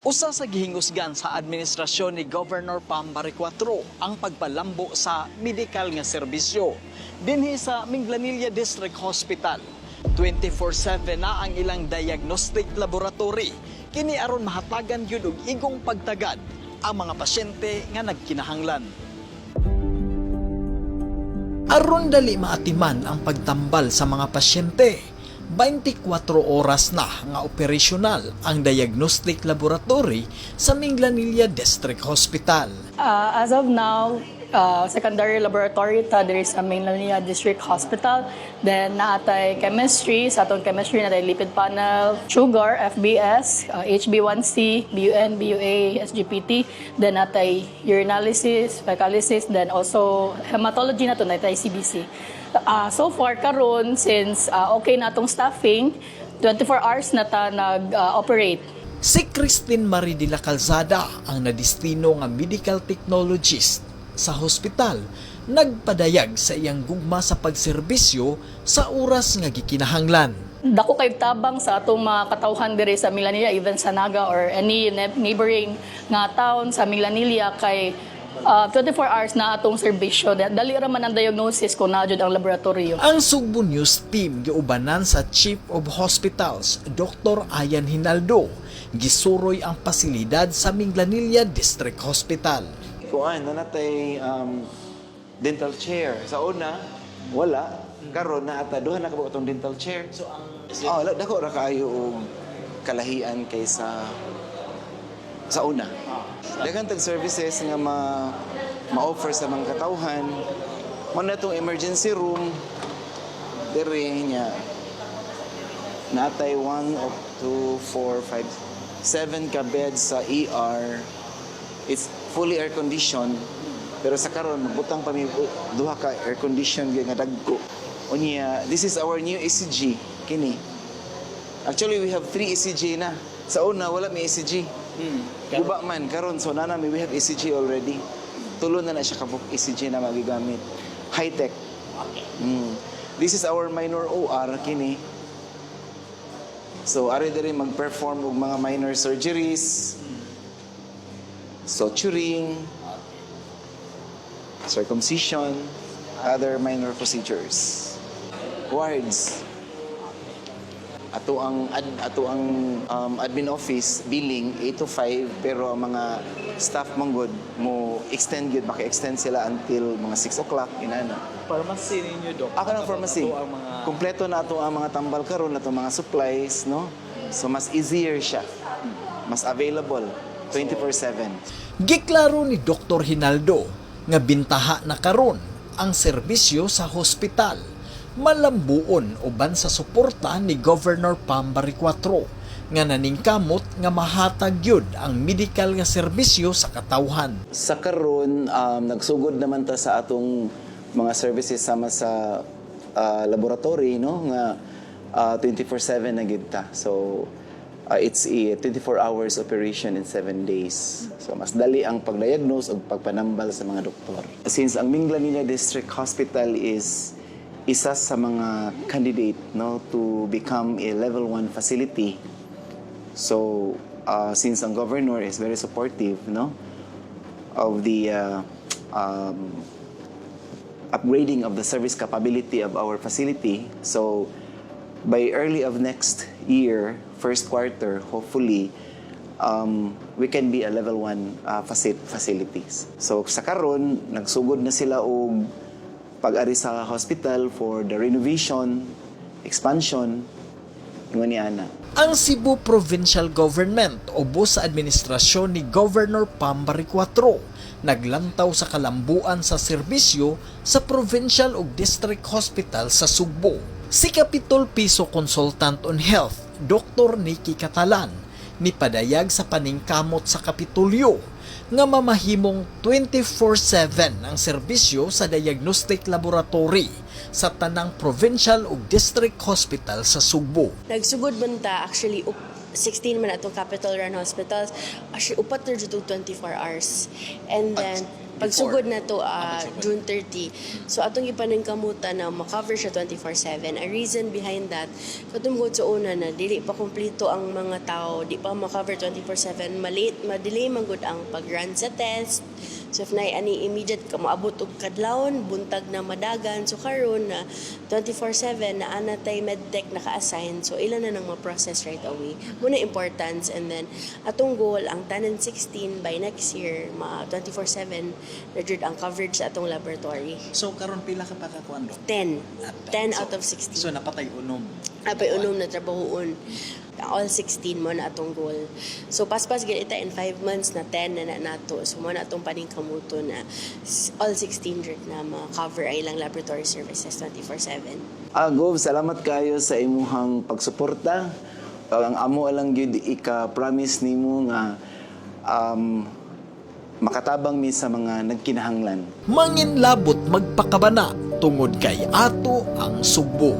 Usa sa gihingusgan sa administrasyon ni Governor Pambari 4 ang pagpalambo sa medikal nga serbisyo dinhi sa Minglanilla District Hospital. 24/7 na ang ilang diagnostic laboratory kini aron mahatagan gyud og igong pagtagad ang mga pasyente nga nagkinahanglan. Aron dali maatiman ang pagtambal sa mga pasyente, 24 oras na nga operasyonal ang diagnostic laboratory sa Minglanilla District Hospital. As of now, secondary laboratory ta diri sa Minglanilla District Hospital. Then naatay chemistry, sa atong chemistry naatay lipid panel, sugar, FBS, HB1C, BUN, BUA, SGPT. Then naatay urinalysis, fecalysis, then also hematology nato naatay CBC. So far karon since okay na atong staffing, 24 hours na ta nag-operate. Si Christine Marie de la Calzada ang nadistino nga medical technologist sa hospital, nagpadayag sa iyang gugma sa pagserbisyo sa oras nga gikinahanglan. Dako kay tabang sa atong mga katawhan diri sa Minglanilla, even sa Naga or any neighboring nga town sa Minglanilla kay 24 hours na atong serbisyo. Dali ra man ang diagnosis kung naadjud ang laboratorio. Ang Sugbo News team giubanan sa Chief of Hospitals, Dr. Ayan Hinaldo, gisuroy ang pasilidad sa Minglanilla District Hospital. Kuan na natay dental chair. Sa una, wala. Karon na ata duha na kabog atong dental chair. So ang dako ra kaayo og kalahian kaysa sa una. Daghang tag services nga ma-offer sa mga katawhan. Mo na itong emergency room diri niya. Natay 1 of 2 4 5 7 ka beds sa ER. It's fully air conditioned. Pero sa karon magbutang pa mi duha ka air conditioned nga dagko. Unya, this is our new ECG kini. Actually we have 3 ECG na. Sa una wala may ECG. Guba man karon so nana we have ECG already. Tulo na siya kabuk ECG na magigamit. High tech. This is our minor OR kini. So ari diri mag-perform og mga minor surgeries. Suturing, circumcision, other minor procedures. Wards. Ato ang admin office billing 8 to 5 pero ang mga staff manggod mo extend gyud maka-extend sila until mga 6 o'clock inana. Pharmacy ninyo, Dok? Ako ng pharmacy. Kompleto na ato ang mga tambal karon ato mga supplies, no? So mas easier siya. Mas available 24/7. Giklaro ni Dr. Hinaldo nga bintaha na karon ang serbisyo sa hospital, malambuon uban sa suporta ni Governor Pambari 4 nga naningkamot nga mahatag gyud ang medical nga serbisyo sa katawhan. Sa karon nagsugod naman ta sa atong mga services sama sa laboratory, no, nga 24/7 na gyud ta. So it's a 24 hours operation in 7 days. So mas dali ang pagdiagnose o pagpanambal sa mga doktor. Since ang Minglanilla District Hospital is isa sa mga candidate, no, to become a level 1 facility. So since ang governor is very supportive, no, of the upgrading of the service capability of our facility. So by early of next year, first quarter, hopefully, we can be a level 1 facilities. So sa karon nagsugod na sila og pag-ari sa hospital for the renovation, expansion, nguniana. Ang Cebu Provincial Government ubos sa administrasyon ni Governor Pambari 4 naglantaw sa kalambuan sa serbisyo sa provincial ug district hospital sa Sugbo. Si Capitol Piso Consultant on Health, Dr. Nikki Catalan, nipadayag sa paningkamot sa Kapitolyo nga mamahimong 24/7 ang serbisyo sa diagnostic laboratory sa tanang provincial ug district hospital sa Sugbo. Nagsugod man ta actually 16 man atong capital run hospitals, actually upat na dito 24 hours. And then pagsugod na to June 30. So atong ipaningkamutan na makover siya 24/7. A reason behind that, katungod sa una na dili pa kumpleto ang mga tao, di pa makover 24/7, madelay man gud ang pag-run sa test. So if na ani immediate ka moabot og kadlawon, buntag na madagan, so karon na 24/7 na anatay medtech naka-assign, so ilan na nang ma-process right away. Muna importance, and then atong goal ang tanan 16 by next year, 24/7 na jud ang coverage sa atong laboratory. So karon pila ka pakakuan do? 10 out of 16. So napatay unom. Apay unom na trabahoon. All 16 mo na atong goal. So paspas gid ita in 5 months na 10 na nato. So mo na atong paningkamuto na all 16 red na ma-cover ay ilang laboratory services 24/7. Gov, salamat kayo sa imuhang pagsuporta. Ang amo lang gyud ika-promise nimo nga makatabang mi sa mga nagkinahanglan. Manginlabot magpakabana tungod kay ato ang Subo.